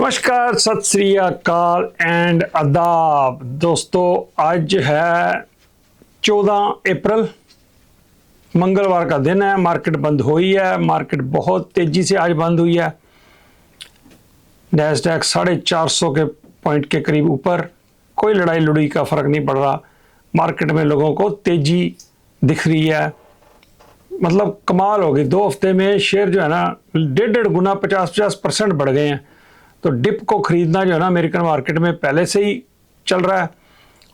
नमस्कार, सत श्री अकाल एंड आदाब दोस्तों। आज है 14 अप्रैल, मंगलवार का दिन है। मार्केट बंद हुई है। मार्केट बहुत तेजी से आज बंद हुई है। नैस्डैक 450 के पॉइंट के करीब ऊपर। कोई लड़ाई लुड़ाई का फर्क नहीं पड़ रहा। मार्केट में लोगों को तेजी दिख रही है। मतलब कमाल हो गई। 2 हफ्ते में शेयर जो है ना 1.5 गुना 50% बढ़ गए हैं। तो डिप को खरीदना जो है ना अमेरिकन मार्केट में पहले से ही चल रहा है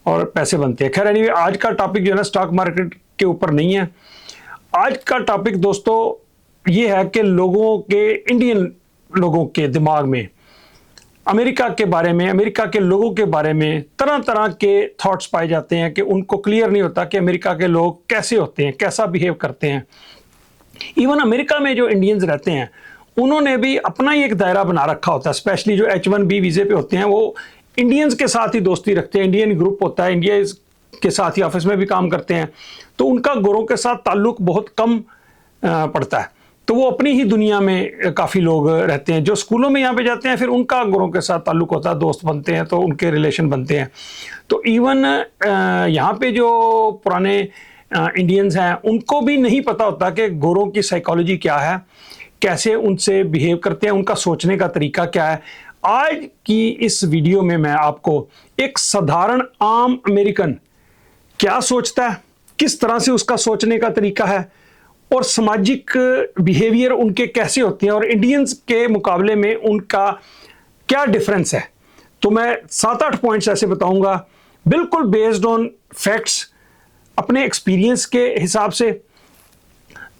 और पैसे बनते हैं। खैर एनीवे, आज का टॉपिक जो है ना स्टॉक मार्केट के ऊपर नहीं है। आज का टॉपिक दोस्तों ये है कि लोगों के, इंडियन लोगों के दिमाग में अमेरिका के बारे में, अमेरिका के लोगों के बारे में तरह तरह के थॉट्स पाए जाते हैं कि उनको क्लियर नहीं होता कि अमेरिका के लोग कैसे होते हैं, कैसा बिहेव करते हैं। इवन अमेरिका में जो इंडियंस रहते हैं उन्होंने भी अपना ही एक दायरा बना रखा होता है। स्पेशली जो H1B वीज़े पे होते हैं वो इंडियंस के साथ ही दोस्ती रखते हैं। इंडियन ग्रुप होता है, इंडिया के साथ ही ऑफिस में भी काम करते हैं। तो उनका गोरों के साथ ताल्लुक बहुत कम पड़ता है। तो वो अपनी ही दुनिया में काफ़ी लोग रहते हैं। जो स्कूलों में यहाँ पे जाते हैं फिर उनका गोरों के साथ ताल्लुक होता है, दोस्त बनते हैं, तो उनके रिलेशन बनते हैं। तो इवन यहाँ पे जो पुराने इंडियंस हैं उनको भी नहीं पता होता कि गोरों की साइकोलॉजी क्या है, कैसे उनसे बिहेव करते हैं, उनका सोचने का तरीका क्या है। आज की इस वीडियो में मैं आपको एक साधारण आम अमेरिकन क्या सोचता है, किस तरह से उसका सोचने का तरीका है और सामाजिक बिहेवियर उनके कैसे होते हैं और इंडियंस के मुकाबले में उनका क्या डिफरेंस है। तो मैं 7-8 पॉइंट्स ऐसे बताऊंगा, बिल्कुल बेस्ड ऑन फैक्ट्स, अपने एक्सपीरियंस के हिसाब से।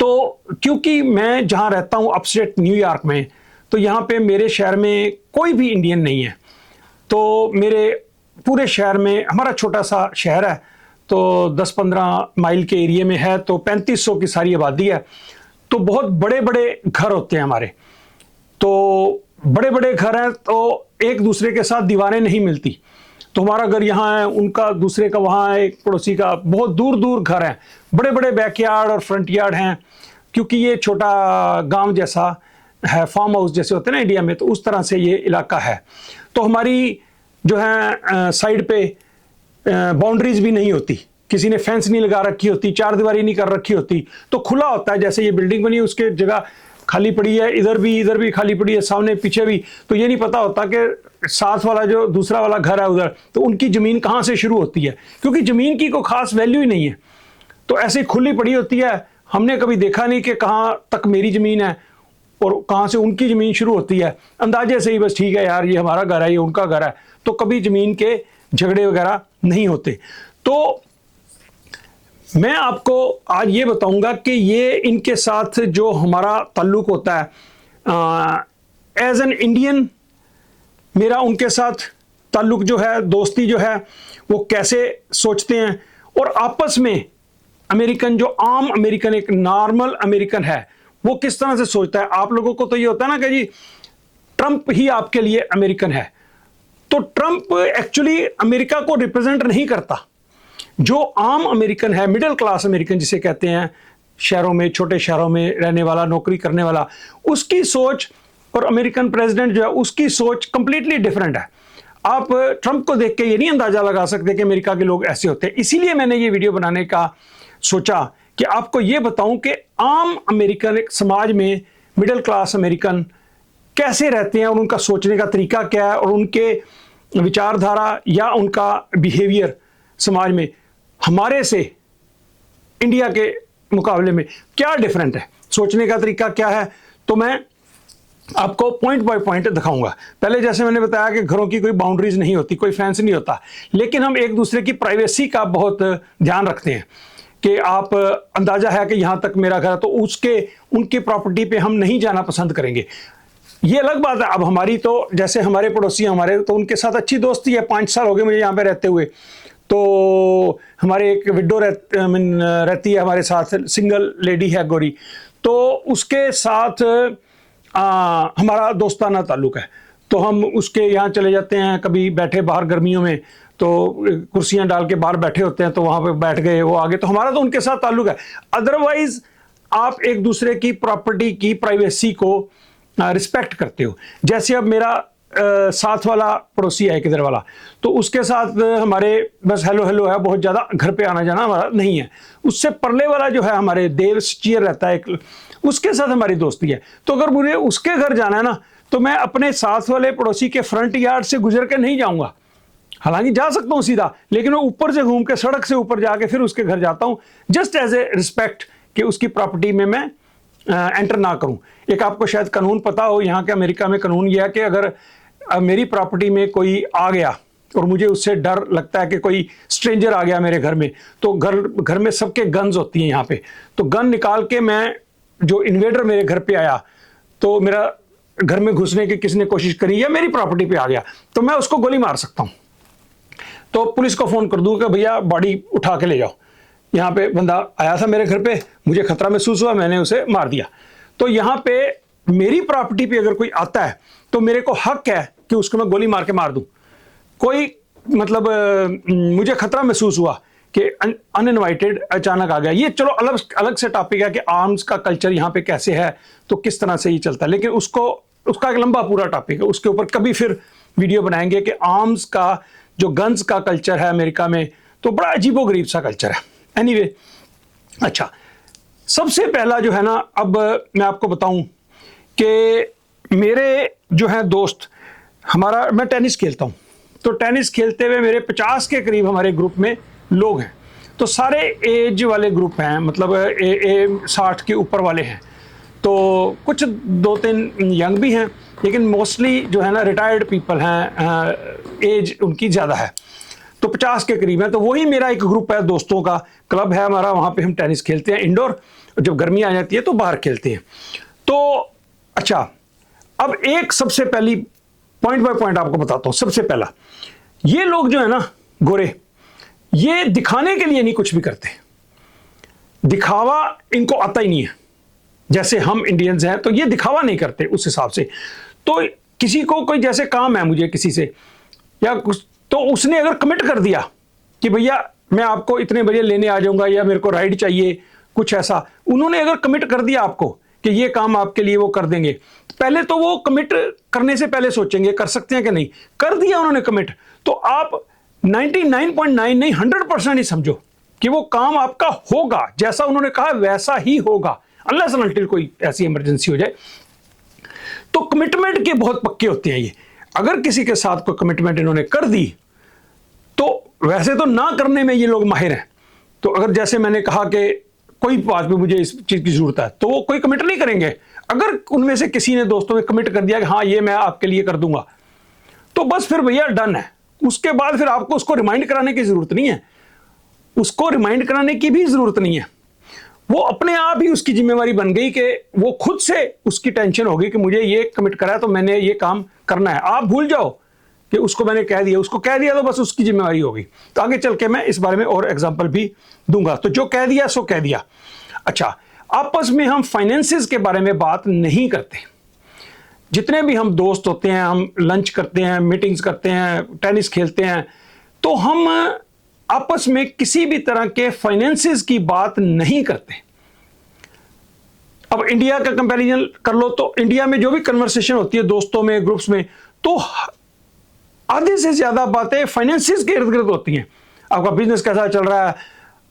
तो क्योंकि मैं जहाँ रहता हूँ अपस्टेट न्यूयॉर्क में, तो यहाँ पे मेरे शहर में कोई भी इंडियन नहीं है। तो मेरे पूरे शहर में, हमारा छोटा सा शहर है तो 10-15 माइल के एरिया में है, तो 3500 की सारी आबादी है। तो बहुत बड़े बड़े घर होते हैं हमारे। तो बड़े बड़े घर हैं तो एक दूसरे के साथ दीवारें नहीं मिलती। तो हमारा घर यहाँ है, उनका दूसरे का वहाँ है, एक पड़ोसी का, बहुत दूर दूर घर हैं। बड़े बड़े बैकयार्ड और फ्रंट यार्ड हैं, क्योंकि ये छोटा गांव जैसा है, फार्म हाउस जैसे होते हैं ना इंडिया में, तो उस तरह से ये इलाका है। तो हमारी जो है साइड पे बाउंड्रीज भी नहीं होती, किसी ने फेंस नहीं लगा रखी होती, 4 दीवारी नहीं कर रखी होती। तो खुला होता है, जैसे ये बिल्डिंग बनी उसके जगह खाली पड़ी है, इधर भी खाली पड़ी है, सामने पीछे भी। तो ये नहीं पता होता कि साथ वाला जो दूसरा वाला घर है उधर, तो उनकी ज़मीन कहाँ से शुरू होती है, क्योंकि ज़मीन की कोई खास वैल्यू ही नहीं है। तो ऐसे खुली पड़ी होती है। हमने कभी देखा नहीं कि कहाँ तक मेरी ज़मीन है और कहाँ से उनकी ज़मीन शुरू होती है। अंदाजे से ही बस ठीक है यार, ये हमारा घर है, ये उनका घर है। तो कभी ज़मीन के झगड़े वगैरह नहीं होते। तो मैं आपको आज ये बताऊंगा कि ये इनके साथ जो हमारा ताल्लुक होता है एज एन इंडियन, मेरा उनके साथ ताल्लुक जो है, दोस्ती जो है, वो कैसे सोचते हैं। और आपस में अमेरिकन, जो आम अमेरिकन, एक नॉर्मल अमेरिकन है, वो किस तरह से सोचता है। आप लोगों को तो ये होता है ना कि जी ट्रंप ही आपके लिए अमेरिकन है। तो ट्रंप एक्चुअली अमेरिका को रिप्रेजेंट नहीं करता। जो आम अमेरिकन है, मिडिल क्लास अमेरिकन जिसे कहते हैं, शहरों में, छोटे शहरों में रहने वाला, नौकरी करने वाला, उसकी सोच और अमेरिकन प्रेसिडेंट जो है उसकी सोच कंप्लीटली डिफरेंट है। आप ट्रंप को देख के ये नहीं अंदाजा लगा सकते कि अमेरिका के लोग ऐसे होते हैं। इसीलिए मैंने ये वीडियो बनाने का सोचा कि आपको ये बताऊं कि आम अमेरिकन एक समाज में, मिडिल क्लास अमेरिकन कैसे रहते हैं और उनका सोचने का तरीका क्या है और उनके विचारधारा या उनका बिहेवियर समाज में हमारे से, इंडिया के मुकाबले में क्या डिफरेंट है, सोचने का तरीका क्या है। तो मैं आपको पॉइंट बाय पॉइंट दिखाऊंगा। पहले जैसे मैंने बताया कि घरों की कोई बाउंड्रीज नहीं होती, कोई फेंस नहीं होता, लेकिन हम एक दूसरे की प्राइवेसी का बहुत ध्यान रखते हैं कि आप, अंदाजा है कि यहाँ तक मेरा घर है तो उनकी प्रॉपर्टी पे हम नहीं जाना पसंद करेंगे। ये अलग बात है। अब हमारी तो, जैसे हमारे पड़ोसी हमारे, तो उनके साथ अच्छी दोस्ती है। 5 साल हो गए मुझे यहाँ पे रहते हुए। तो हमारे एक विडो रहती है हमारे साथ, सिंगल लेडी है, गोरी। तो उसके साथ हमारा दोस्ताना ताल्लुक है। तो हम उसके यहाँ चले जाते हैं, कभी बैठे बाहर गर्मियों में, तो कुर्सियाँ डाल के बाहर बैठे होते हैं, तो वहाँ पे बैठ गए, वो आगे। तो हमारा तो उनके साथ ताल्लुक है। अदरवाइज आप एक दूसरे की प्रॉपर्टी की प्राइवेसी को रिस्पेक्ट करते हो। जैसे अब मेरा साथ वाला पड़ोसी है किधर वाला, तो उसके साथ हमारे बस हेलो हेलो है, बहुत ज़्यादा घर पे आना जाना हमारा नहीं है। उससे परले वाला जो है हमारे देव चियर रहता है एक, उसके साथ हमारी दोस्ती है। तो अगर मुझे उसके घर जाना है ना, तो मैं अपने साथ वाले पड़ोसी के फ्रंट यार्ड से गुजर के नहीं जाऊंगा। हालांकि जा सकता हूं सीधा, लेकिन मैं ऊपर से घूम के सड़क से ऊपर जाके फिर उसके घर जाता हूं, जस्ट एज ए रिस्पेक्ट कि उसकी प्रॉपर्टी में मैं एंटर ना करूं। एक आपको शायद कानून पता हो, यहाँ के अमेरिका में कानून यह है कि अगर मेरी प्रॉपर्टी में कोई आ गया और मुझे उससे डर लगता है कि कोई स्ट्रेंजर आ गया मेरे घर में, तो घर में सबके गन्स होती हैं यहाँ पे, तो गन निकाल के मैं, जो इन्वेडर मेरे घर पे आया, तो मेरा घर में घुसने की किसने कोशिश करी या मेरी प्रॉपर्टी पे आ गया, तो मैं उसको गोली मार सकता हूँ। तो पुलिस को फोन कर दूं कि भैया बॉडी उठा के ले जाओ, यहाँ पे बंदा आया था मेरे घर पे, मुझे खतरा महसूस हुआ, मैंने उसे मार दिया। तो यहाँ पे मेरी प्रॉपर्टी पे अगर कोई आता है तो मेरे को हक है कि उसको मैं गोली मार के मार दूं। कोई मतलब मुझे खतरा महसूस हुआ कि अनइनवाइटेड अचानक आ गया, ये चलो अलग से टॉपिक है कि आर्म्स का कल्चर यहाँ पे कैसे है, तो किस तरह से ये चलता है, लेकिन उसका एक लंबा पूरा टॉपिक है, उसके ऊपर कभी फिर वीडियो बनाएंगे कि आर्म्स का जो गन्स का कल्चर है अमेरिका में, तो बड़ा अजीबोगरीब सा कल्चर है। एनीवे, अच्छा, सबसे पहला जो है ना, अब मैं आपको बताऊं कि मेरे जो है दोस्त, मैं टेनिस खेलता हूं, तो टेनिस खेलते हुए मेरे 50 के करीब हमारे ग्रुप में लोग हैं, तो सारे एज वाले ग्रुप हैं, मतलब 60 के ऊपर वाले हैं, तो कुछ 2-3 यंग भी हैं, लेकिन मोस्टली जो है ना रिटायर्ड पीपल हैं, एज उनकी ज़्यादा है, तो 50 के करीब है। तो वही मेरा एक ग्रुप है, दोस्तों का क्लब है हमारा, वहाँ पे हम टेनिस खेलते हैं इंडोर, जब गर्मी आ जाती है तो बाहर खेलते हैं। तो अच्छा, अब एक सबसे पहली पॉइंट बाय पॉइंट आपको बताता हूँ। सबसे पहला, ये लोग जो है ना गोरे, ये दिखाने के लिए नहीं कुछ भी करते, दिखावा इनको आता ही नहीं है। जैसे हम इंडियंस हैं तो ये दिखावा नहीं करते उस हिसाब से। तो किसी को कोई जैसे काम है मुझे किसी से या कुछ, तो उसने अगर कमिट कर दिया कि भैया मैं आपको इतने बजे लेने आ जाऊंगा या मेरे को राइड चाहिए, कुछ ऐसा उन्होंने अगर कमिट कर दिया आपको कि ये काम आपके लिए वो कर देंगे, पहले तो वो कमिट करने से पहले सोचेंगे कर सकते हैं कि नहीं। कर दिया उन्होंने कमिट, तो आप 99.9 नहीं 100% ही समझो कि वो काम आपका होगा, जैसा उन्होंने कहा वैसा ही होगा, अनलेस एंड अनटिल कोई ऐसी इमरजेंसी हो जाए। तो कमिटमेंट के बहुत पक्के होते हैं ये। अगर किसी के साथ कोई कमिटमेंट इन्होंने कर दी, तो वैसे तो ना करने में ये लोग माहिर हैं। तो अगर जैसे मैंने कहा कि कोई बात पे मुझे इस चीज़ की जरूरत है, तो वो कोई कमिट नहीं करेंगे। अगर उनमें से किसी ने दोस्तों ने कमिट कर दिया कि हाँ ये मैं आपके लिए कर दूंगा, तो बस फिर भैया डन है। उसके बाद फिर आपको उसको रिमाइंड कराने की जरूरत नहीं है, उसको रिमाइंड कराने की भी जरूरत नहीं है। वो अपने आप ही उसकी जिम्मेवारी बन गई कि वो खुद से उसकी टेंशन होगी कि मुझे ये कमिट करा है तो मैंने ये काम करना है। आप भूल जाओ कि उसको मैंने कह दिया, उसको कह दिया तो बस उसकी जिम्मेवारी होगी। तो आगे चल के मैं इस बारे में और एग्जांपल भी दूंगा। तो जो कह दिया सो कह दिया। अच्छा, आपस में हम फाइनेंसेस के बारे में बात नहीं करते। जितने भी हम दोस्त होते हैं, हम लंच करते हैं, मीटिंग्स करते हैं, टेनिस खेलते हैं, तो हम आपस में किसी भी तरह के फाइनेंसेस की बात नहीं करते। अब इंडिया का कंपैरिजन कर लो, तो इंडिया में जो भी कन्वर्सेशन होती है दोस्तों में, ग्रुप्स में, तो आधे से ज्यादा बातें फाइनेंसेस के इर्द गिर्द होती हैं। आपका बिजनेस कैसा चल रहा है,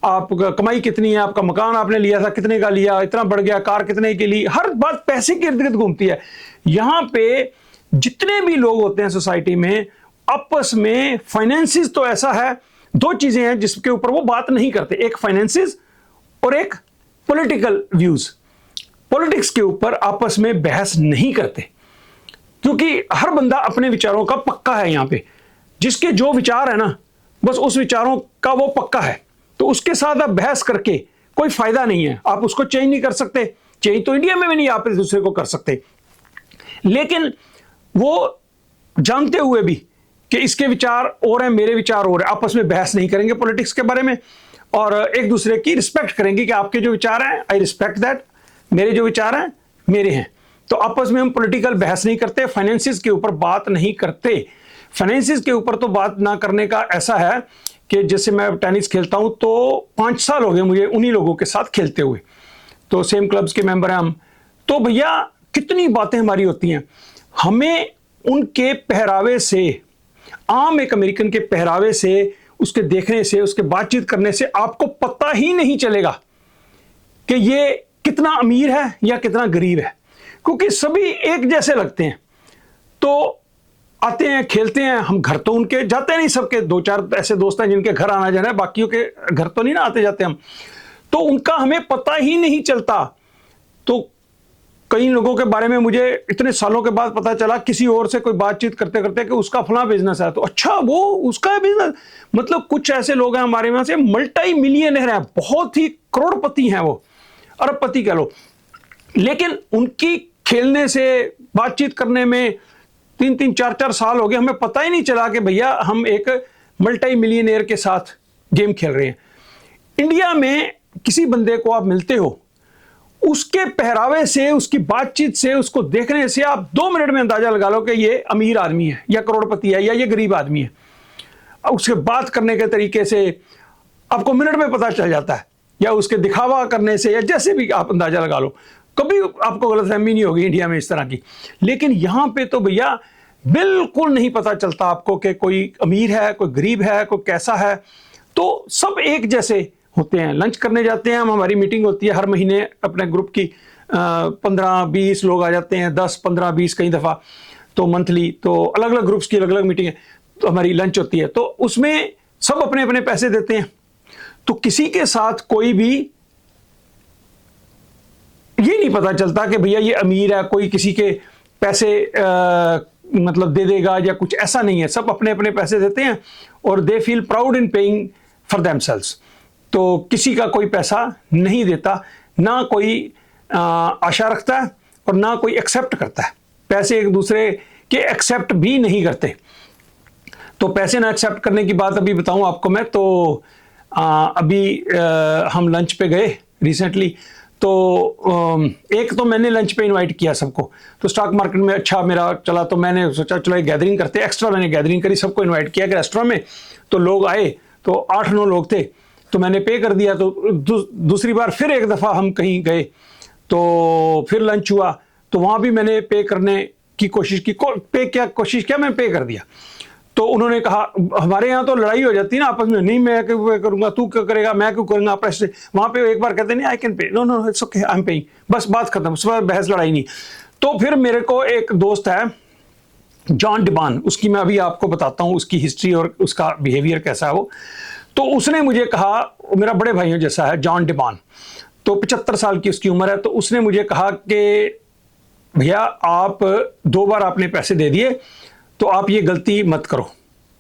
आपका कमाई कितनी है, आपका मकान आपने लिया था कितने का लिया, इतना बढ़ गया, कार कितने की ली, हर बात पैसे के इर्द गिर्द घूमती है। यहां पे जितने भी लोग होते हैं सोसाइटी में, आपस में फाइनेंसेस तो ऐसा है, दो चीजें हैं जिसके ऊपर वो बात नहीं करते, एक फाइनेंसेस और एक पॉलिटिकल व्यूज। पॉलिटिक्स के ऊपर आपस में बहस नहीं करते, क्योंकि हर बंदा अपने विचारों का पक्का है। यहां पे जिसके जो विचार है ना, बस उस विचारों का वो पक्का है, तो उसके साथ आप बहस करके कोई फायदा नहीं है। आप उसको चेंज नहीं कर सकते, चेंज तो इंडिया में भी नहीं आप एक दूसरे को कर सकते। लेकिन वो जानते हुए भी कि इसके विचार और हैं, मेरे विचार और हैं, आपस में बहस नहीं करेंगे पॉलिटिक्स के बारे में, और एक दूसरे की रिस्पेक्ट करेंगे कि आपके जो विचार हैं, आई रिस्पेक्ट दैट, मेरे जो विचार हैं मेरे हैं। तो आपस में हम पॉलिटिकल बहस नहीं करते, फाइनेंसिस के ऊपर बात नहीं करते। फाइनेंसिस के ऊपर तो बात ना करने का ऐसा है कि जैसे मैं टेनिस खेलता हूं, तो 5 साल हो गए मुझे उन्हीं लोगों के साथ खेलते हुए, तो सेम क्लब्स के मेंबर हैं हम। तो भैया कितनी बातें हमारी होती हैं, हमें उनके पहरावे से, आम एक अमेरिकन के पहरावे से, उसके देखने से, उसके बातचीत करने से आपको पता ही नहीं चलेगा कि ये कितना अमीर है या कितना गरीब है, क्योंकि सभी एक जैसे लगते हैं। तो आते हैं, खेलते हैं, हम घर तो उनके जाते नहीं, सबके 2-4 ऐसे दोस्त हैं जिनके घर आना जाना है, बाकियों के घर तो नहीं ना आते जाते हम, तो उनका हमें पता ही नहीं चलता। तो कई लोगों के बारे में मुझे इतने सालों के बाद पता चला, किसी और से कोई बातचीत करते करते, कि उसका फला बिजनेस है, तो अच्छा वो उसका बिजनेस, मतलब कुछ ऐसे लोग हैं हमारे में से मल्टी मिलियनर हैं, बहुत ही करोड़पति हैं, वो अरबपति कह लो, लेकिन उनकी खेलने से, बातचीत करने में 3-3, 4-4 साल हो गए, हमें पता ही नहीं चला कि भैया हम एक मल्टी मिलियनेयर के साथ गेम खेल रहे हैं। इंडिया में किसी बंदे को आप मिलते हो, उसके पहरावे से, उसकी बातचीत से, उसको देखने से आप 2 मिनट में अंदाजा लगा लो कि ये अमीर आदमी है या करोड़पति है या ये गरीब आदमी है। उसके बात करने के तरीके से आपको मिनट में पता चल जाता है, या उसके दिखावा करने से, या जैसे भी आप अंदाजा लगा लो, कभी आपको गलतफहमी नहीं होगी इंडिया में इस तरह की। लेकिन यहां पे तो भैया बिल्कुल नहीं पता चलता आपको कि कोई अमीर है, कोई गरीब है, कोई कैसा है, तो सब एक जैसे होते हैं। लंच करने जाते हैं हम, हमारी मीटिंग होती है हर महीने अपने ग्रुप की, 15-20 लोग आ जाते हैं, 10-15-20 कई दफ़ा, तो मंथली, तो अलग अलग ग्रुप्स की अलग अलग मीटिंग है, तो हमारी लंच होती है, तो उसमें सब अपने अपने पैसे देते हैं। तो किसी के साथ कोई भी ये नहीं पता चलता कि भैया ये अमीर है, कोई किसी के पैसे मतलब दे देगा या कुछ, ऐसा नहीं है। सब अपने अपने पैसे देते हैं और they feel proud in paying for themselves. तो किसी का कोई पैसा नहीं देता, ना कोई आशा रखता है और ना कोई एक्सेप्ट करता है। पैसे एक दूसरे के एक्सेप्ट भी नहीं करते। तो पैसे ना एक्सेप्ट करने की बात अभी बताऊं आपको मैं, तो अभी हम लंच पे गए रिसेंटली, तो एक तो मैंने लंच पे इनवाइट किया सबको, तो स्टॉक मार्केट में अच्छा मेरा चला, तो मैंने सोचा चलो एक गैदरिंग करते हैं, एक्स्ट्रा मैंने गैदरिंग करी, सबको इनवाइट किया कि रेस्टोरेंट में, तो लोग आए, तो 8-9 लोग थे, तो मैंने पे कर दिया। तो दूसरी बार फिर एक दफ़ा हम कहीं गए, तो फिर लंच हुआ, तो वहाँ भी मैंने पे करने की कोशिश की, कोशिश किया, मैं पे कर दिया। तो उन्होंने कहा हमारे यहाँ तो लड़ाई हो जाती है ना आपस में, नहीं मैं क्यों करूँगा, तू क्यों करेगा, मैं क्यों करूँगा, आपस में। वहाँ पे एक बार कहते नहीं I can pay, no no it's okay I am paying, बस बात खत्म, उस पर बहस लड़ाई नहीं। तो फिर मेरे को एक दोस्त है जॉन डिबान, उसकी मैं अभी आपको बताता हूँ उसकी हिस्ट्री और उसका बिहेवियर कैसा है वो। तो उसने मुझे कहा, मेरा बड़े भाइयों जैसा है जॉन डिबान, तो 75 साल की उसकी उम्र है, तो उसने मुझे कहा कि भैया आप 2 बार आपने पैसे दे दिए, तो आप ये गलती मत करो।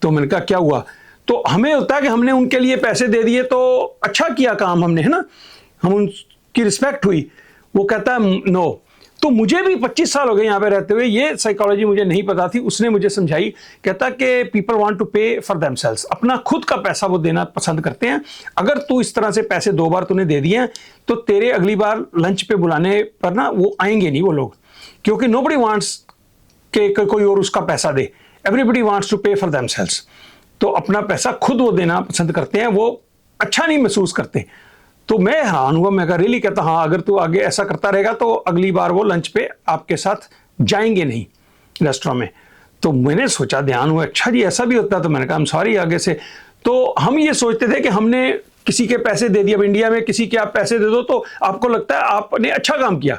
तो मैंने कहा क्या हुआ? तो हमें होता है कि हमने उनके लिए पैसे दे दिए तो अच्छा किया काम हमने, है ना, हम उनकी रिस्पेक्ट हुई। वो कहता है नो। तो मुझे भी 25 साल हो गए यहाँ पे रहते हुए, ये साइकोलॉजी मुझे नहीं पता थी, उसने मुझे समझाई। कहता कि पीपल वांट टू पे फॉर देमसेल्व्स, अपना खुद का पैसा वो देना पसंद करते हैं। अगर तू इस तरह से पैसे 2 बार तूने दे दिए हैं, तो तेरे अगली बार लंच पे बुलाने पर ना वो आएंगे नहीं वो लोग, क्योंकि नोबडी वांट्स कि कोई और उसका पैसा दे, एवरीबडी वांट्स टू पे फॉर देमसेल्व्स। तो अपना पैसा खुद वो देना पसंद करते हैं, वो अच्छा नहीं महसूस करते। तो मैं हैरान हुआ, मैं कहा रियली? कहता हाँ, अगर तू आगे ऐसा करता रहेगा तो अगली बार वो लंच पे आपके साथ जाएंगे नहीं रेस्टोरेंट में। तो मैंने सोचा, ध्यान हुआ, अच्छा जी ऐसा भी होता है। तो मैंने कहा I'm सॉरी आगे से। तो हम ये सोचते थे कि हमने किसी के पैसे दे दिए। अब इंडिया में किसी के आप पैसे दे दो तो आपको लगता है आपने अच्छा काम किया,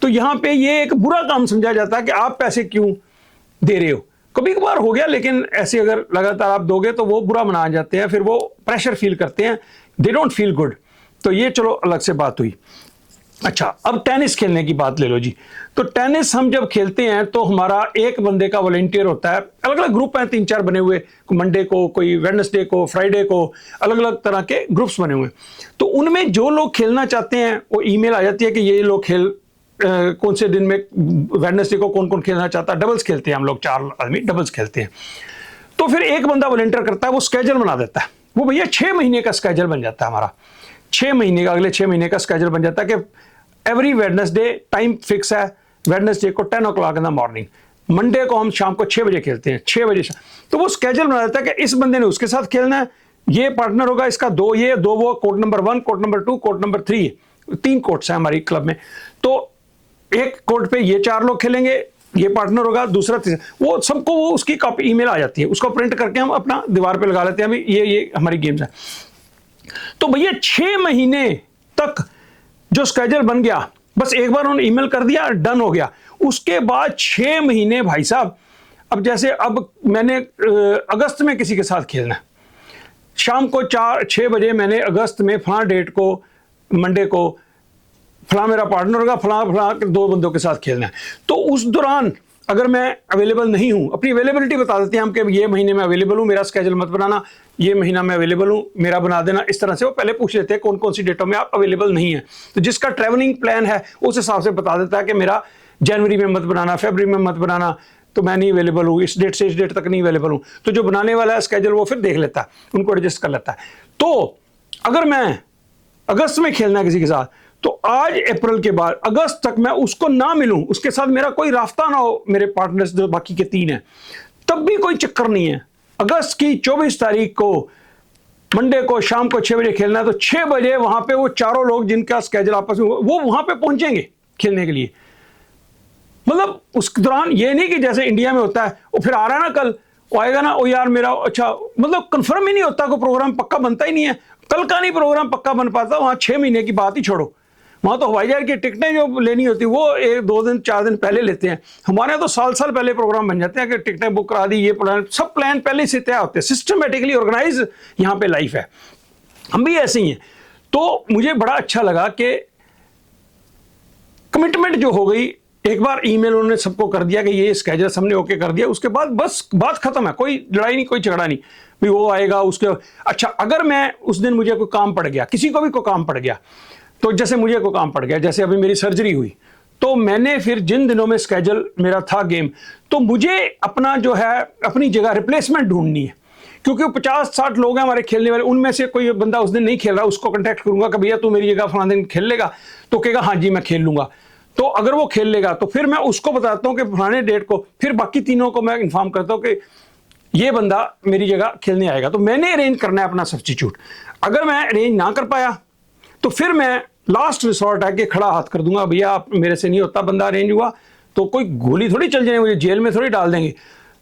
तो यहाँ पे ये एक बुरा काम समझा जाता है कि आप पैसे क्यों दे रहे हो। कभी कभार हो गया, लेकिन ऐसे अगर लगातार आप दोगे तो वो बुरा मना जाते हैं, फिर वो प्रेशर फील करते हैं, दे डोंट फील गुड। तो ये चलो अलग से बात हुई। अच्छा, अब टेनिस खेलने की बात ले लो जी। तो टेनिस हम जब खेलते हैं तो हमारा एक बंदे का वॉलंटियर होता है, अलग अलग ग्रुप हैं 3-4 बने हुए, मंडे को, कोई वेडनेसडे को, फ्राइडे को, अलग अलग तरह के ग्रुप्स बने हुए। तो उनमें जो लोग खेलना चाहते हैं वो ईमेल आ जाती है कि ये लोग खेल कौन से दिन में, वेडनेसडे को कौन कौन खेलना चाहता है। डबल्स खेलते हैं हम लोग, 4 आदमी डबल्स खेलते हैं। तो फिर एक बंदा वॉलंटियर करता है, वो स्केड्यूल बना देता है। वो भैया 6 महीने का स्केड्यूल बन जाता है हमारा, 6 महीने का, अगले 6 महीने का स्केड्यूल बन जाता है कि एवरी वेडनेसडे टाइम फिक्स है, वेडनेसडे को 10 o'clock in the morning, Monday को हम शाम को 6 बजे खेलते हैं, 6 बजे। तो वो स्केड्यूल बना देता है कि इस बंदे ने उसके साथ खेलना है, ये पार्टनर होगा इसका, 2 ये 2 वो, court number 1, court number 2, court number 3, 3 courts हैं हमारी क्लब में। तो एक कोर्ट पे ये 4 लोग खेलेंगे, ये पार्टनर होगा, दूसरा तीसरा, वो सबको वो उसकी कॉपी ईमेल आ जाती है, उसको प्रिंट करके हम अपना दीवार पे लगा लेते हैं, अभी ये हमारी गेम्स है। तो भैया 6 महीने तक जो स्केड्यूल बन गया, बस एक बार उन्होंने ईमेल कर दिया, डन हो गया। उसके बाद 6 महीने भाई साहब, अब जैसे अब मैंने अगस्त में किसी के साथ खेलना है, शाम को 4-6 बजे मैंने अगस्त में फला डेट को, मंडे को, फला मेरा पार्टनर होगा, फला फला 2 बंदों के साथ खेलना है। तो उस दौरान अगर मैं अवेलेबल नहीं हूं, अपनी अवेलेबिलिटी बता देते हैं हम कि ये महीने में अवेलेबल हूं, मेरा स्केड्यूल मत बनाना, ये महीना में अवेलेबल हूं, मेरा बना देना। इस तरह से वो पहले पूछ लेते हैं कौन कौन सी डेटों में आप अवेलेबल नहीं है। तो जिसका ट्रैवलिंग प्लान है उस हिसाब से बता देता है कि मेरा जनवरी में मत बनाना, फरवरी में मत बनाना, तो मैं नहीं अवेलेबल हूँ, इस डेट से इस डेट तक नहीं अवेलेबल हूँ। तो जो बनाने वाला है स्केड्यूल वो फिर देख लेता है, उनको एडजस्ट कर लेता है। तो अगर मैं अगस्त में खेलना है किसी के साथ, तो आज अप्रैल के बाद अगस्त तक मैं उसको ना मिलूं, उसके साथ मेरा कोई रास्ता ना हो, मेरे पार्टनर्स जो बाकी के 3 हैं, तब भी कोई चक्कर नहीं है। अगस्त की 24 तारीख को मंडे को शाम को 6 बजे खेलना है, तो 6 बजे वहां पे वो चारों लोग जिनका स्केड्यूल आपस में वो वहां पे पहुंचेंगे खेलने के लिए। मतलब उस दौरान ये नहीं कि जैसे इंडिया में होता है वो फिर आ रहा है ना कल, वो आएगा ना, ओ यार मेरा अच्छा, मतलब कंफर्म ही नहीं होता, कोई प्रोग्राम पक्का बनता ही नहीं है। कल का नहीं प्रोग्राम पक्का बन पाता, वहां 6 महीने की बात ही छोड़ो। वहां तो हवाई जहाज की टिकटें जो लेनी होती वो 1-2 दिन 4 दिन पहले लेते हैं। हमारे यहाँ तो साल पहले प्रोग्राम बन जाते हैं कि टिकटें बुक करा दी, ये प्लान, सब प्लान पहले से तय होते हैं, सिस्टमेटिकली ऑर्गेनाइज यहाँ पे लाइफ है। हम भी ऐसे ही हैं। तो मुझे बड़ा अच्छा लगा कि कमिटमेंट जो हो गई, एक बार ईमेल उन्होंने सबको कर दिया कि ये स्केड्यूल हमने ओके कर दिया, उसके बाद बस बात खत्म है, कोई लड़ाई नहीं, कोई झगड़ा नहीं, भी वो आएगा उसके। अच्छा, अगर मैं उस दिन मुझे कोई काम पड़ गया, किसी को भी कोई काम पड़ गया, तो जैसे मुझे कोई काम पड़ गया, जैसे अभी मेरी सर्जरी हुई, तो मैंने फिर जिन दिनों में स्केड्यूल मेरा था गेम, तो मुझे अपना जो है अपनी जगह रिप्लेसमेंट ढूंढनी है, क्योंकि 50-60 लोग हैं हमारे खेलने वाले, उनमें से कोई बंदा उस दिन नहीं खेल रहा, उसको कॉन्टैक्ट करूंगा कि भैया तू मेरी जगह फलां दिन खेल लेगा, तो कहेगा हाँ जी मैं खेल लूंगा। तो अगर वो खेल लेगा तो फिर मैं उसको बताता हूं कि फलाने डेट को, फिर बाकी तीनों को मैं इन्फॉर्म करता हूं कि ये बंदा मेरी जगह खेलने आएगा। तो मैंने अरेंज करना है अपना सब्स्टिट्यूट। अगर मैं अरेंज ना कर पाया तो फिर मैं लास्ट रिसोर्ट है कि खड़ा हाथ कर दूंगा, भैया आप मेरे से नहीं होता, बंदा अरेंज हुआ तो कोई गोली थोड़ी चल जाए, मुझे जेल में थोड़ी डाल देंगे।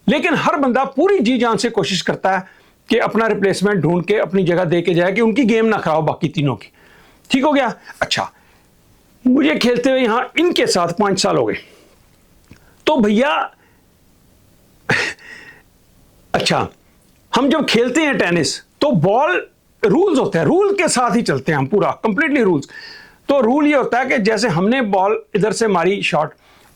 लेकिन हर बंदा पूरी जी जान से कोशिश करता है कि अपना रिप्लेसमेंट ढूंढ के अपनी जगह दे के जाए कि उनकी गेम ना खराब बाकी तीनों की। ठीक हो गया। अच्छा, मुझे खेलते हुए यहां इनके साथ 5 साल हो गए। तो भैया अच्छा, हम जब खेलते हैं टेनिस तो बॉल, रूल्स होते हैं, रूल के साथ ही चलते हैं हम, पूरा कंप्लीटली रूल्स। तो रूल ये होता है कि जैसे हमने बॉल इधर से मारी शॉट,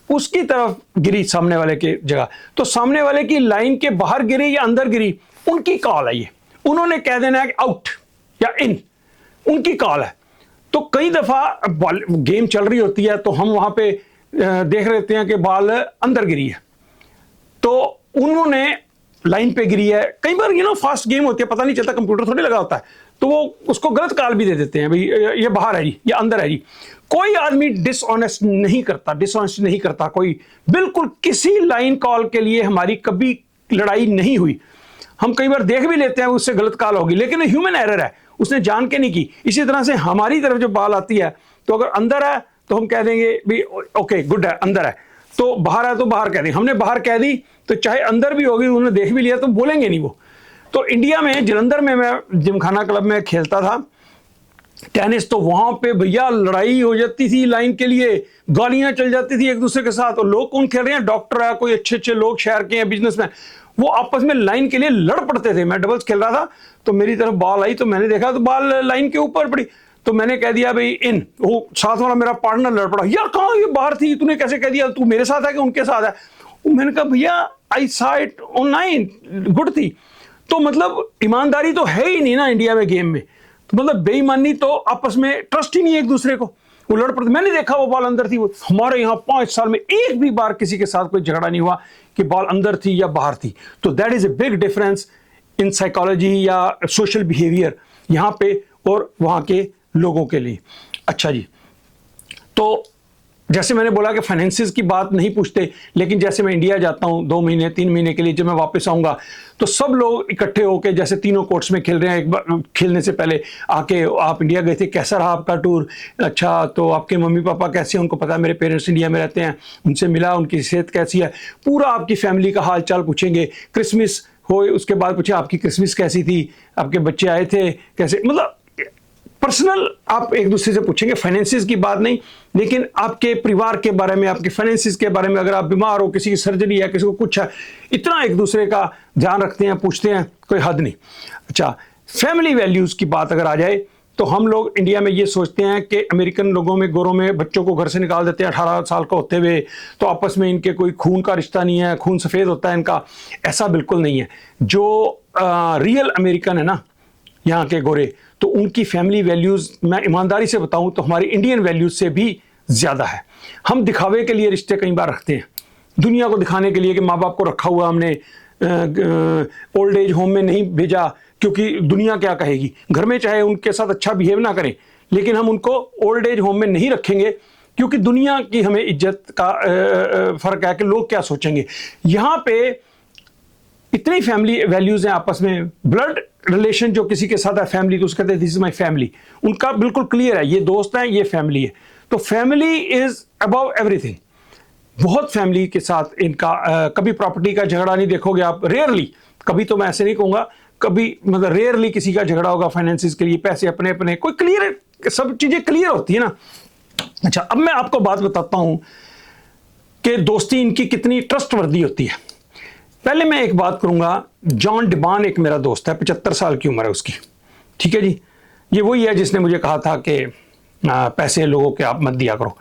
उसकी तरफ गिरी सामने वाले की जगह, तो सामने वाले की लाइन के बाहर गिरी या अंदर गिरी, उनकी कॉल है ये। उन्होंने कह देना है कि आउट या इन, उनकी कॉल है। तो कई दफा गेम चल रही होती है तो हम वहां पे देख लेते हैं कि बॉल अंदर गिरी है, तो उन्होंने लाइन पे गिरी है। कई बार फास्ट गेम होती है, पता नहीं चलता, कंप्यूटर थोड़ी लगा होता है, तो वो उसको गलत कॉल भी दे देते हैं, भाई ये बाहर है जी, ये अंदर है जी। कोई आदमी डिसऑनेस्ट नहीं करता कोई, बिल्कुल किसी लाइन कॉल के लिए हमारी कभी लड़ाई नहीं हुई। हम कई बार देख भी लेते हैं उससे गलत कॉल होगी, लेकिन ह्यूमन एरर है, उसने जान के नहीं की। इसी तरह से हमारी तरफ जो बॉल आती है, तो अगर अंदर है तो हम कह देंगे भी ओके गुड है, अंदर है, तो बाहर है तो बाहर कह देंगे। हमने बाहर कह दी तो चाहे अंदर भी होगी, उन्होंने देख भी लिया तो बोलेंगे नहीं वो। तो इंडिया में जलंधर में मैं जिमखाना क्लब में खेलता था टेनिस, तो वहां पे भैया लड़ाई हो जाती थी लाइन के लिए, गालियां चल जाती थी एक दूसरे के साथ। और लोग कौन खेल रहे हैं, डॉक्टर है, कोई अच्छे लोग शहर के हैं, बिजनेसमैन, वो आपस में लाइन के लिए लड़ पड़ते थे। मैं डबल्स खेल रहा था तो मेरी तरफ बॉल आई, तो मैंने देखा तो बॉल लाइन के ऊपर पड़ी, तो मैंने कह दिया भाई इन। वो साथ वाला मेरा पार्टनर लड़ पड़ा, यार कहाँ, ये बाहर थी, तूने कैसे कह दिया, तू मेरे साथ है कि उनके साथ है। मैंने कहा भैया I saw it online, good थी। तो मतलब ईमानदारी तो है ही नहीं ना इंडिया में गेम में, तो मतलब बेईमानी, तो आपस में ट्रस्ट ही नहीं है एक दूसरे को, वो लड़ पड़ते। मैंने देखा वो बॉल अंदर थी। वो हमारे यहाँ 5 साल में एक भी बार किसी के साथ कोई झगड़ा नहीं हुआ कि बॉल अंदर थी या बाहर थी। तो that is a big difference in psychology या सोशल बिहेवियर यहाँ पे और वहाँ के लोगों के लिए। अच्छा जी, तो जैसे मैंने बोला कि फाइनेंसिस की बात नहीं पूछते, लेकिन जैसे मैं इंडिया जाता हूँ 2 महीने 3 महीने के लिए, जब मैं वापस आऊँगा तो सब लोग इकट्ठे होकर, जैसे तीनों कोर्ट्स में खेल रहे हैं, एक बार खेलने से पहले आके, आप इंडिया गए थे, कैसा रहा आपका टूर, अच्छा तो आपके मम्मी पापा कैसे हैं, उनको पता है मेरे पेरेंट्स इंडिया में रहते हैं, उनसे मिला, उनकी सेहत कैसी है, पूरा आपकी फैमिली का हाल चाल पूछेंगे। क्रिसमस हो उसके बाद पूछे आपकी क्रिसमस कैसी थी, आपके बच्चे आए थे कैसे, मतलब पर्सनल आप एक दूसरे से पूछेंगे। फाइनेंसिस की बात नहीं, लेकिन आपके परिवार के बारे में, आपके फाइनेंसिस के बारे में, अगर आप बीमार हो, किसी की सर्जरी है, किसी को कुछ है, इतना एक दूसरे का ध्यान रखते हैं, पूछते हैं, कोई हद नहीं। अच्छा, फैमिली वैल्यूज़ की बात अगर आ जाए तो हम लोग इंडिया में ये सोचते हैं कि अमेरिकन लोगों में, गोरों में बच्चों को घर से निकाल देते हैं 18 साल का होते हुए, तो आपस में इनके कोई खून का रिश्ता नहीं है, खून सफ़ेद होता है इनका। ऐसा बिल्कुल नहीं है। जो रियल अमेरिकन है ना, यहाँ के गोरे, तो उनकी फैमिली वैल्यूज़, मैं ईमानदारी से बताऊं तो हमारी इंडियन वैल्यूज़ से भी ज़्यादा है। हम दिखावे के लिए रिश्ते कई बार रखते हैं, दुनिया को दिखाने के लिए कि माँ बाप को रखा हुआ हमने, ओल्ड एज होम में नहीं भेजा क्योंकि दुनिया क्या कहेगी। घर में चाहे उनके साथ अच्छा बिहेव ना करें, लेकिन हम उनको ओल्ड एज होम में नहीं रखेंगे क्योंकि दुनिया की हमें इज्जत का फ़र्क है कि लोग क्या सोचेंगे। यहाँ पे इतनी फैमिली वैल्यूज़ हैं आपस में, ब्लड रिलेशन जो किसी के साथ है फैमिली, तो उसको कहते हैं दिस इज माई फैमिली, उनका बिल्कुल क्लियर है, ये दोस्त हैं, ये फैमिली है। तो फैमिली इज अबव एवरीथिंग। बहुत फैमिली के साथ इनका कभी प्रॉपर्टी का झगड़ा नहीं देखोगे आप, रेयरली, कभी तो मैं ऐसे नहीं कहूँगा, कभी मतलब रेयरली किसी का झगड़ा होगा फाइनेंसिस के लिए, पैसे अपने अपने, कोई क्लियर, सब चीज़ें क्लियर होती है ना। अच्छा, अब मैं आपको बात बताता हूँ कि दोस्ती इनकी कितनी ट्रस्टवर्दी होती है। पहले मैं एक बात करूंगा, जॉन डिबान एक मेरा दोस्त है, 75 साल की उम्र है उसकी, ठीक है जी। ये वही है जिसने मुझे कहा था कि पैसे लोगों के आप मत दिया करो।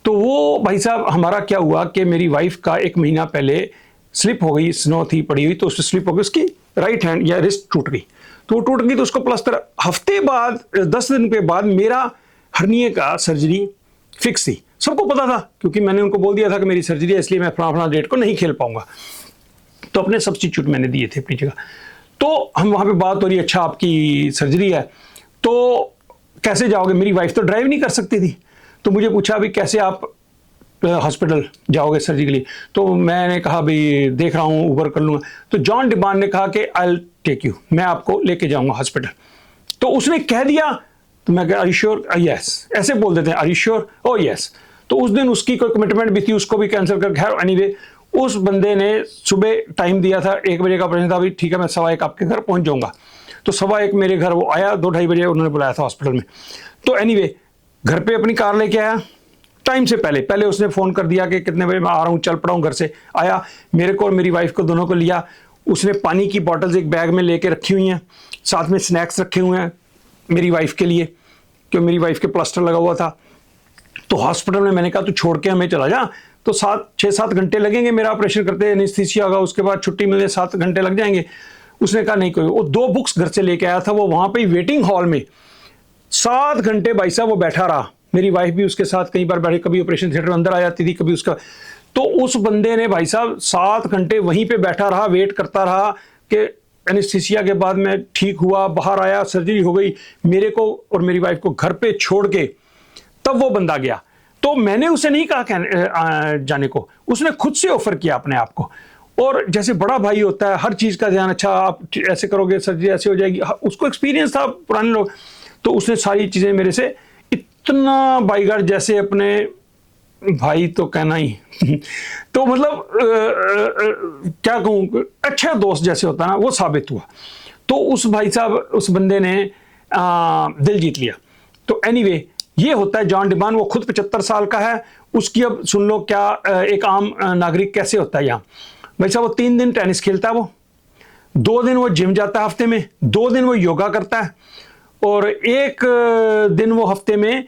तो वो भाई साहब, हमारा क्या हुआ कि मेरी वाइफ का 1 महीना पहले स्लिप हो गई, स्नो थी पड़ी हुई, तो उससे स्लिप हो गई, उसकी राइट हैंड या रिस्ट टूट गई। तो वो टूट गई तो उसको प्लास्टर, हफ्ते बाद 10 दिन के बाद मेरा हर्निए का सर्जरी फिक्स थी। सबको पता था क्योंकि मैंने उनको बोल दिया था कि मेरी सर्जरी है, इसलिए मैं फलां डेट को नहीं खेल पाऊंगा। तो अपने सब्स्टिट्यूट मैंने दिए थे अपनी जगह। तो हम वहाँ पे बात हो रही, अच्छा आपकी सर्जरी है तो कैसे जाओगे। मेरी वाइफ तो ड्राइव नहीं कर सकती थी, तो मुझे पूछा अभी कैसे आप हॉस्पिटल जाओगे सर्जरी के लिए। तो मैंने कहा भाई देख रहा हूँ, ऊबर कर लूँगा। तो जॉन डिबान ने कहा कि आई विल टेक यू, मैं आपको लेके जाऊँगा हॉस्पिटल। तो उसने कह दिया, तो मैं कहा आर यू श्योर, यस, ऐसे बोल देते हैं, are you sure, oh yes. तो उस दिन उसकी कोई कमिटमेंट भी थी, उसको भी कैंसिल कर, खैर एनीवे उस बंदे ने सुबह टाइम दिया था, 1 बजे का प्रश्न था, भाई ठीक है मैं 1:15 आपके घर पहुंच जाऊंगा। तो 1:15 मेरे घर वो आया, 2-2:30 बजे उन्होंने बुलाया था हॉस्पिटल में। तो एनीवे घर पे अपनी कार लेके आया, टाइम से पहले उसने फ़ोन कर दिया कि कितने बजे मैं आ रहा हूँ, चल पड़ा हूँ। घर से आया, मेरे को और मेरी वाइफ को दोनों को लिया। उसने पानी की बॉटल्स एक बैग में लेके रखी हुई हैं, साथ में स्नैक्स रखे हुए हैं मेरी वाइफ के लिए, क्योंकि मेरी वाइफ के प्लास्टर लगा हुआ था। तो हॉस्पिटल में मैंने कहा तू छोड़ के हमें चला जा, तो 6-7 घंटे लगेंगे मेरा ऑपरेशन करते, एनेस्थीसिया होगा, उसके बाद छुट्टी मिलने 7 घंटे लग जाएंगे। उसने कहा नहीं कोई, वो 2 बुक्स घर से लेके आया था, वो वहाँ पे वेटिंग हॉल में 7 घंटे भाई साहब वो बैठा रहा। मेरी वाइफ भी उसके साथ कई बार बैठे, कभी ऑपरेशन थिएटर अंदर आ जाती थी, कभी उसका। तो उस बंदे ने भाई साहब 7 घंटे वहीं पे बैठा रहा, वेट करता रहा कि एनेस्थीसिया के बाद मैं ठीक हुआ, बाहर आया, सर्जरी हो गई, मेरे को और मेरी वाइफ को घर पे छोड़ के तब वो बंदा गया। तो मैंने उसे नहीं कहा जाने को, उसने खुद से ऑफर किया अपने आप को। और जैसे बड़ा भाई होता है, हर चीज़ का ध्यान, अच्छा आप ऐसे करोगे सर्जरी ऐसे हो जाएगी, उसको एक्सपीरियंस था पुराने लोग। तो उसने सारी चीज़ें मेरे से, इतना बाईगार्ड जैसे अपने भाई तो कहना ही तो मतलब क्या कहूँ, अच्छा दोस्त जैसे होता है ना, वो साबित हुआ। तो उस भाई साहब, उस बंदे ने दिल जीत लिया। तो एनीवे ये होता है जॉन डिबान, वो खुद 75 साल का है। उसकी अब सुन लो क्या एक आम नागरिक कैसे होता है यहाँ। भाई साहब वो 3 दिन टेनिस खेलता है, वो 2 दिन वो जिम जाता है हफ्ते में, 2 दिन वो योगा करता है, और 1 दिन वो हफ्ते में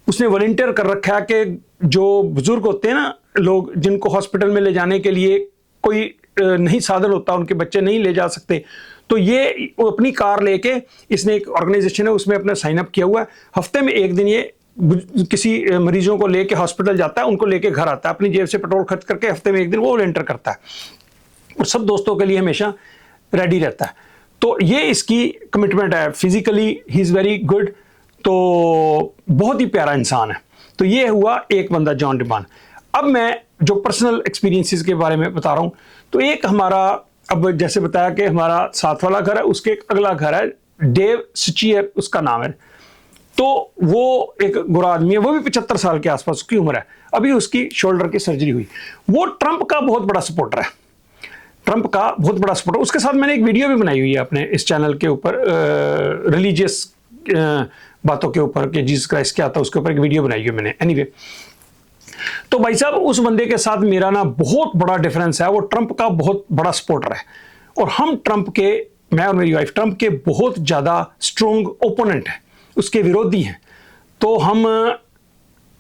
उसने वॉलंटियर कर रखा है कि जो बुजुर्ग होते हैं ना लोग, जिनको हॉस्पिटल में ले जाने के लिए कोई नहीं साधन होता, उनके बच्चे नहीं ले जा सकते, तो ये वो अपनी कार लेके, इसने एक ऑर्गेनाइजेशन है उसमें अपना साइन अप किया हुआ है, हफ्ते में 1 दिन ये किसी मरीजों को लेके हॉस्पिटल जाता है, उनको लेके घर आता है, अपनी जेब से पेट्रोल खर्च करके हफ्ते में 1 दिन वो वॉलंटियर करता है, और सब दोस्तों के लिए हमेशा रेडी रहता है। तो ये इसकी कमिटमेंट है। Physically he is very good, तो बहुत ही प्यारा इंसान है। तो ये हुआ एक बंदा जॉन डिमान। अब मैं जो पर्सनल एक्सपीरियंसेस के बारे में बता रहा हूँ, तो एक हमारा, अब जैसे बताया कि हमारा साथ वाला घर है, उसके एक अगला घर है, डेव सचियर उसका नाम है। तो वो एक गोरा आदमी है, वो भी 75 साल के आसपास उसकी उम्र है, अभी उसकी शोल्डर की सर्जरी हुई। वो ट्रंप का बहुत बड़ा सपोर्टर है, ट्रंप का बहुत बड़ा सपोर्टर। उसके साथ मैंने एक वीडियो भी बनाई हुई है अपने इस चैनल के ऊपर, रिलीजियस बातों के ऊपर कि जीसस क्राइस्ट क्या था, उसके ऊपर एक वीडियो बनाई है मैंने। एनीवे, तो भाई साहब उस बंदे के साथ मेरा ना बहुत बड़ा डिफरेंस है। वो ट्रंप का बहुत बड़ा सपोर्टर है और हम ट्रंप के, मैं और मेरी वाइफ ट्रंप के बहुत ज़्यादा स्ट्रोंग ओपोनेंट हैं, उसके विरोधी हैं। तो हम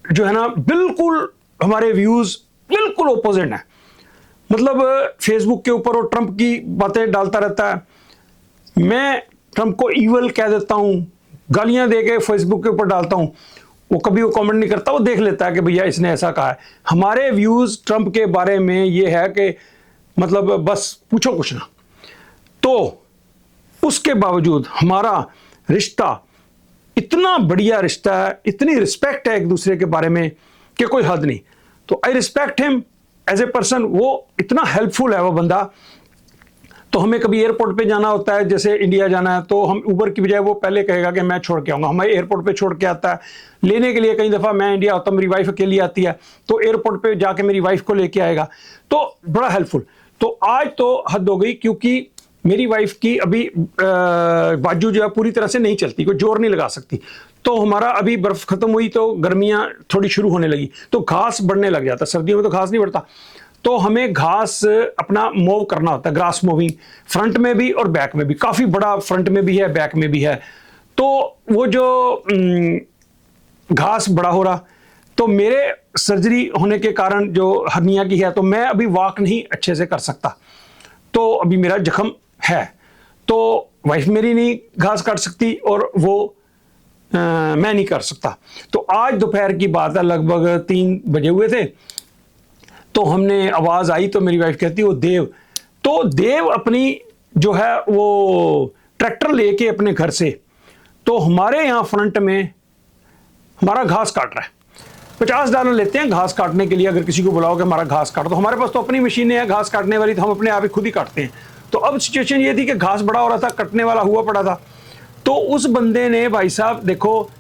जो है ना, बिल्कुल हमारे व्यूज़ बिल्कुल ओपोजिट हैं। मतलब फेसबुक के ऊपर वो ट्रंप की बातें डालता रहता है, मैं ट्रंप को ईवल कह देता हूँ, गालियाँ दे के फेसबुक के ऊपर डालता हूँ। वो कभी वो कमेंट नहीं करता, वो देख लेता है कि भैया इसने ऐसा कहा है। हमारे व्यूज़ ट्रंप के बारे में ये है कि मतलब बस पूछो कुछ ना। तो उसके बावजूद हमारा रिश्ता इतना बढ़िया रिश्ता है, इतनी रिस्पेक्ट है एक दूसरे के बारे में कि कोई हद नहीं। तो I respect him as a person. वो इतना हेल्पफुल है वो बंदा। तो हमें कभी एयरपोर्ट पे जाना होता है, जैसे इंडिया जाना है, तो हम उबर की बजाय वो पहले कहेगा कि मैं छोड़ के आऊँगा, हमें एयरपोर्ट पे छोड़ के आता है। लेने के लिए कई दफ़ा मैं इंडिया होता हूँ, मेरी वाइफ अकेली आती है, तो एयरपोर्ट पे जाके मेरी वाइफ को लेके आएगा, तो बड़ा हेल्पफुल। तो आज तो हद हो गई, क्योंकि मेरी वाइफ की अभी बाजू जो है पूरी तरह से नहीं चलती, कोई जोर नहीं लगा सकती। तो हमारा अभी बर्फ़ ख़त्म हुई तो गर्मियाँ थोड़ी शुरू होने लगी, तो घास बढ़ने लग जाता। सर्दियों में तो घास नहीं बढ़ता, तो हमें घास अपना मूव करना होता है, ग्रास मूविंग, फ्रंट में भी और बैक में भी। काफ़ी बड़ा फ्रंट में भी है, बैक में भी है। तो वो जो घास बड़ा हो रहा, तो मेरे सर्जरी होने के कारण जो हर्निया की है, तो मैं अभी वॉक नहीं अच्छे से कर सकता। तो अभी मेरा जख्म है, तो वाइफ मेरी नहीं घास काट सकती और वो मैं नहीं कर सकता। तो आज दोपहर की बात है, लगभग 3 बजे हुए थे, तो हमने आवाज़ आई तो मेरी वाइफ कहती वो देव, तो देव अपनी जो है वो ट्रैक्टर लेके अपने घर से, तो हमारे यहाँ फ्रंट में हमारा घास काट रहा है। $50 लेते हैं घास काटने के लिए, अगर किसी को बुलाओ कि हमारा घास काट दो। हमारे पास तो अपनी मशीनें हैं घास काटने वाली, तो हम अपने आप ही खुद ही काटते हैं। तो अब सिचुएशन ये थी कि घास बड़ा हो रहा था, कटने वाला हुआ पड़ा था। तो उस बंदे ने, भाई साहब देखो,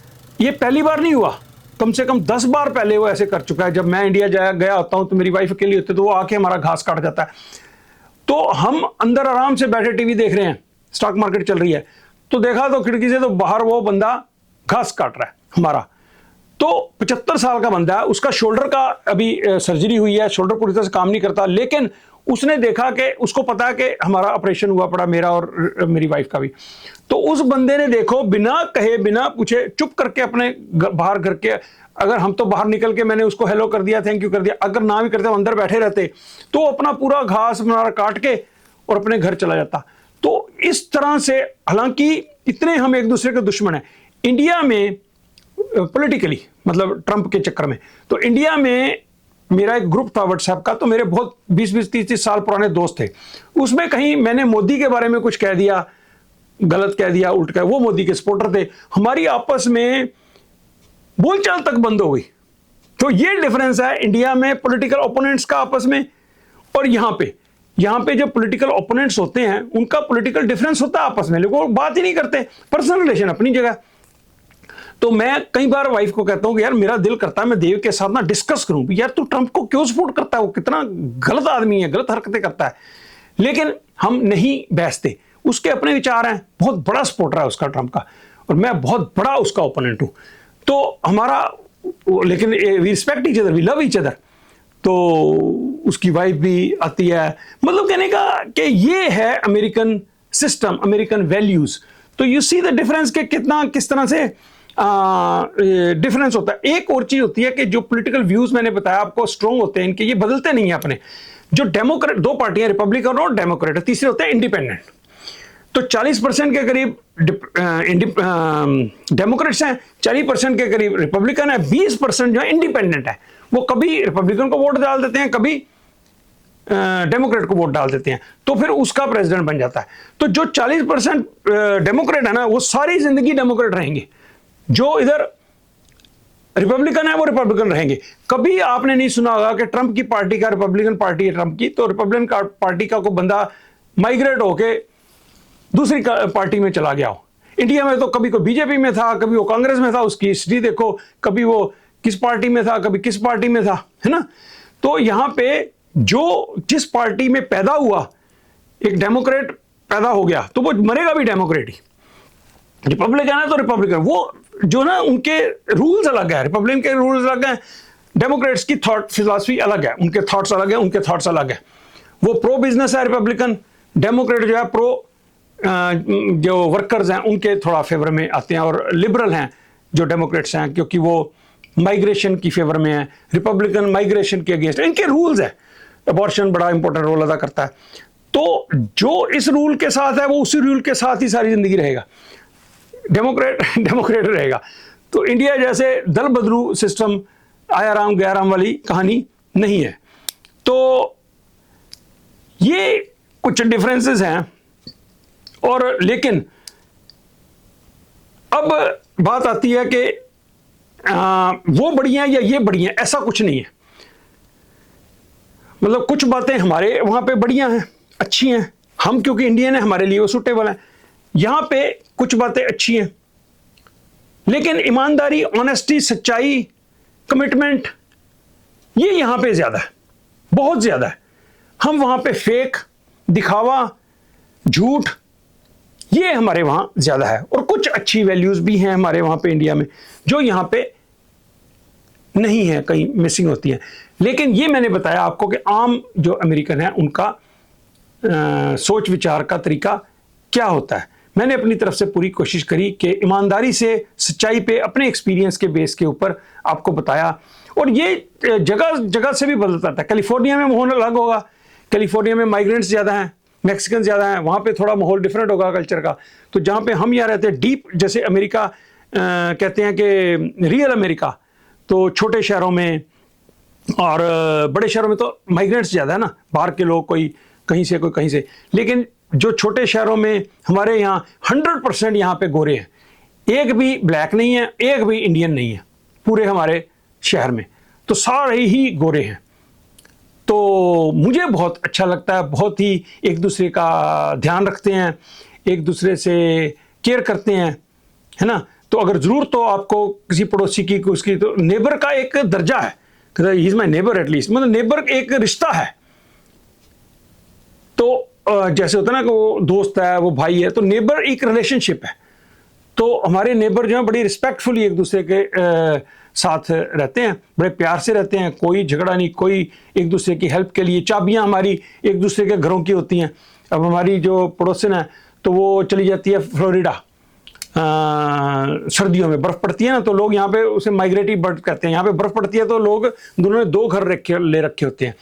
ये पहली बार नहीं हुआ, कम से कम 10 बार पहले वो ऐसे कर चुका है। जब मैं इंडिया गया होता हूँ तो मेरी वाइफ के लिए होते, तो वो आके हमारा घास काट जाता है। तो हम अंदर आराम से बैठे टीवी देख रहे हैं, स्टॉक मार्केट चल रही है, तो देखा तो खिड़की से, तो बाहर वो बंदा घास काट रहा है हमारा। तो 75 साल का बंदा है, उसका शोल्डर का अभी सर्जरी हुई है, शोल्डर पूरी तरह से काम नहीं करता, लेकिन उसने देखा कि उसको पता है कि हमारा ऑपरेशन हुआ पड़ा, मेरा और मेरी वाइफ का भी। तो उस बंदे ने देखो, बिना कहे बिना पूछे चुप करके अपने बाहर घर के, अगर हम तो बाहर निकल के मैंने उसको हेलो कर दिया, थैंक यू कर दिया, अगर ना भी करते अंदर बैठे रहते, तो अपना पूरा घास हमारा काट के और अपने घर चला जाता। तो इस तरह से, हालांकि इतने हम एक दूसरे के दुश्मन हैं इंडिया में पॉलिटिकली, मतलब ट्रंप के चक्कर में। तो इंडिया में मेरा एक ग्रुप था व्हाट्सएप का, तो मेरे बहुत 20-20, 30-30 साल पुराने दोस्त थे। उसमें कहीं मैंने मोदी के बारे में कुछ कह दिया, गलत कह दिया, उल्ट कह, वो मोदी के सपोर्टर थे, हमारी आपस में बोलचाल तक बंद हो गई। तो ये डिफरेंस है इंडिया में पॉलिटिकल ओपोनेंट्स का आपस में, और यहाँ पे जो पॉलिटिकल ओपोनेंट्स होते हैं उनका पॉलिटिकल डिफरेंस होता है आपस में, लेकिन वो बात ही नहीं करते, पर्सनल रिलेशन अपनी जगह। तो मैं कई बार वाइफ को कहता हूँ कि यार मेरा दिल करता है मैं देव के साथ ना डिस्कस करूं, यार तू ट्रंप को क्यों सपोर्ट करता है, वो कितना गलत आदमी है, गलत हरकतें करता है, लेकिन हम नहीं बहसते। उसके अपने विचार हैं, बहुत बड़ा सपोर्टर है उसका ट्रंप का, और मैं बहुत बड़ा उसका ओपोनेंट हूं। तो हमारा, लेकिन we respect each other, we love each other. तो उसकी वाइफ भी आती है, मतलब कहने का कि ये है अमेरिकन सिस्टम, अमेरिकन वैल्यूज। तो यू सी द डिफरेंस के कितना किस तरह से डिफरेंस होता है। एक और चीज होती है कि जो पॉलिटिकल व्यूज मैंने बताया आपको स्ट्रॉन्ग होते हैं इनके, ये बदलते नहीं है अपने। जो डेमोक्रेट, 2 पार्टियां रिपब्लिकन और डेमोक्रेट, तीसरे होते हैं इंडिपेंडेंट। तो 40% के करीब डेमोक्रेट्स हैं, 40% के करीब रिपब्लिकन है, 20% जो है इंडिपेंडेंट है। वो कभी रिपब्लिकन को वोट डाल देते हैं, कभी डेमोक्रेट को वोट डाल देते हैं, तो फिर उसका प्रेसिडेंट बन जाता है। तो जो 40% डेमोक्रेट है ना, वो सारी जिंदगी डेमोक्रेट रहेंगे। जो इधर रिपब्लिकन है वो रिपब्लिकन रहेंगे। कभी आपने नहीं सुना होगा कि ट्रंप की पार्टी का, रिपब्लिकन पार्टी है ट्रंप की, तो रिपब्लिकन पार्टी का कोई बंदा माइग्रेट होके दूसरी पार्टी में चला गया हो। इंडिया में तो कभी कोई बीजेपी में था, कभी वो कांग्रेस में था, उसकी हिस्ट्री देखो, कभी वो किस पार्टी में था, कभी किस पार्टी में था, है ना। तो यहां पे जो जिस पार्टी में पैदा हुआ, एक डेमोक्रेट पैदा हो गया तो वो मरेगा भी डेमोक्रेट ही। रिपब्लिकन है तो रिपब्लिकन, वो जो ना उनके रूल्स अलग है, रिपब्लिकन के रूल्स अलग हैं, डेमोक्रेट्स की थॉट फिलॉसफी अलग है, उनके थॉट्स अलग है, उनके थॉट्स अलग है। वो प्रो बिजनेस है रिपब्लिकन, डेमोक्रेट जो है प्रो जो वर्कर्स हैं उनके थोड़ा फेवर में आते हैं, और लिबरल हैं जो डेमोक्रेट्स हैं क्योंकि वो माइग्रेशन की फेवर में है, रिपब्लिकन माइग्रेशन के अगेंस्ट। इनके रूल्स है, अबॉर्शन बड़ा इंपॉर्टेंट रोल अदा करता है। तो जो इस रूल के साथ है वो उसी रूल के साथ ही सारी जिंदगी रहेगा, डेमोक्रेट रहेगा। तो इंडिया जैसे दल बदलू सिस्टम, आया राम गया राम वाली कहानी नहीं है। तो ये कुछ डिफरेंसेस हैं, और लेकिन अब बात आती है कि वो बढ़िया या ये बढ़िया, ऐसा कुछ नहीं है। मतलब कुछ बातें हमारे वहां पे बढ़िया हैं, अच्छी हैं, हम क्योंकि इंडियन है हमारे लिए वो सूटेबल है। यहां पे कुछ बातें अच्छी हैं, लेकिन ईमानदारी, ऑनेस्टी, सच्चाई, कमिटमेंट, ये यहां पे ज्यादा है, बहुत ज्यादा है। हम वहां पे फेक, दिखावा, झूठ, ये हमारे वहां ज्यादा है। और कुछ अच्छी वैल्यूज भी हैं हमारे वहां पे इंडिया में जो यहां पे नहीं है, कहीं मिसिंग होती है। लेकिन ये मैंने बताया आपको कि आम जो अमेरिकन है उनका सोच विचार का तरीका क्या होता है। मैंने अपनी तरफ से पूरी कोशिश करी कि ईमानदारी से, सच्चाई पे, अपने एक्सपीरियंस के बेस के ऊपर आपको बताया। और ये जगह जगह से भी बदलता था। कैलिफोर्निया में माहौल अलग होगा, कैलिफोर्निया में माइग्रेंट्स ज़्यादा हैं, मैक्सिकन ज़्यादा हैं, वहाँ पे थोड़ा माहौल डिफरेंट होगा कल्चर का। तो जहाँ पे हम यहाँ रहते हैं डीप, जैसे अमेरिका कहते हैं कि रियल अमेरिका, तो छोटे शहरों में और बड़े शहरों में तो माइग्रेंट्स ज़्यादा है ना, बाहर के लोग, कोई कहीं से कोई कहीं से। लेकिन जो छोटे शहरों में हमारे यहाँ 100% यहाँ पे गोरे हैं, एक भी ब्लैक नहीं है, एक भी इंडियन नहीं है पूरे हमारे शहर में, तो सारे ही गोरे हैं। तो मुझे बहुत अच्छा लगता है, बहुत ही एक दूसरे का ध्यान रखते हैं, एक दूसरे से केयर करते हैं, है ना। तो अगर ज़रूरत हो आपको किसी पड़ोसी की, उसकी, तो नेबर का एक दर्जा है, he is my neighbour at least, मतलब नेबर एक रिश्ता है। तो जैसे होता है ना कि वो दोस्त है, वो भाई है, तो नेबर एक रिलेशनशिप है। तो हमारे नेबर जो है बड़ी रिस्पेक्टफुली एक दूसरे के साथ रहते हैं, बड़े प्यार से रहते हैं, कोई झगड़ा नहीं, कोई एक दूसरे की हेल्प के लिए। चाबियां हमारी एक दूसरे के घरों की होती हैं। अब हमारी जो पड़ोसन है तो वो चली जाती है फ्लोरिडा, सर्दियों में बर्फ़ पड़ती है ना, तो लोग यहाँ पे उसे माइग्रेटरी बर्ड कहते हैं। यहाँ पे बर्फ़ पड़ती है तो लोग, दोनों ने 2 घर ले रखे होते हैं।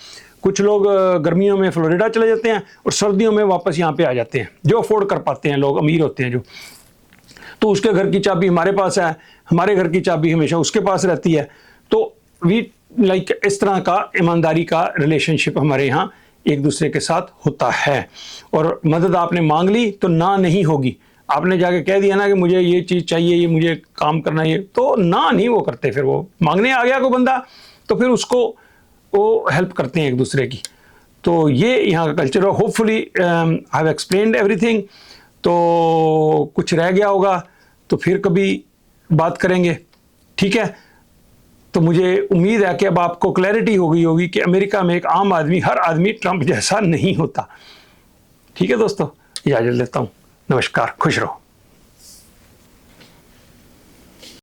कुछ लोग गर्मियों में फ्लोरिडा चले जाते हैं और सर्दियों में वापस यहाँ पे आ जाते हैं, जो अफोर्ड कर पाते हैं, लोग अमीर होते हैं जो। तो उसके घर की चाबी हमारे पास है, हमारे घर की चाबी हमेशा उसके पास रहती है। तो वी लाइक इस तरह का ईमानदारी का रिलेशनशिप हमारे यहाँ एक दूसरे के साथ होता है। और मदद आपने मांग ली तो ना नहीं होगी। आपने जाके कह दिया ना कि मुझे ये चीज़ चाहिए, ये मुझे काम करना है, तो ना नहीं वो करते। फिर वो मांगने आ गया कोई बंदा तो फिर उसको वो हेल्प करते हैं एक दूसरे की। तो ये यहाँ का कल्चर है। Hopefully I have explained everything. तो कुछ रह गया होगा तो फिर कभी बात करेंगे, ठीक है। तो मुझे उम्मीद है कि अब आपको क्लैरिटी हो गई होगी कि अमेरिका में एक आम आदमी, हर आदमी ट्रंप जैसा नहीं होता। ठीक है दोस्तों, इजाज़त लेता हूँ। नमस्कार, खुश रहो।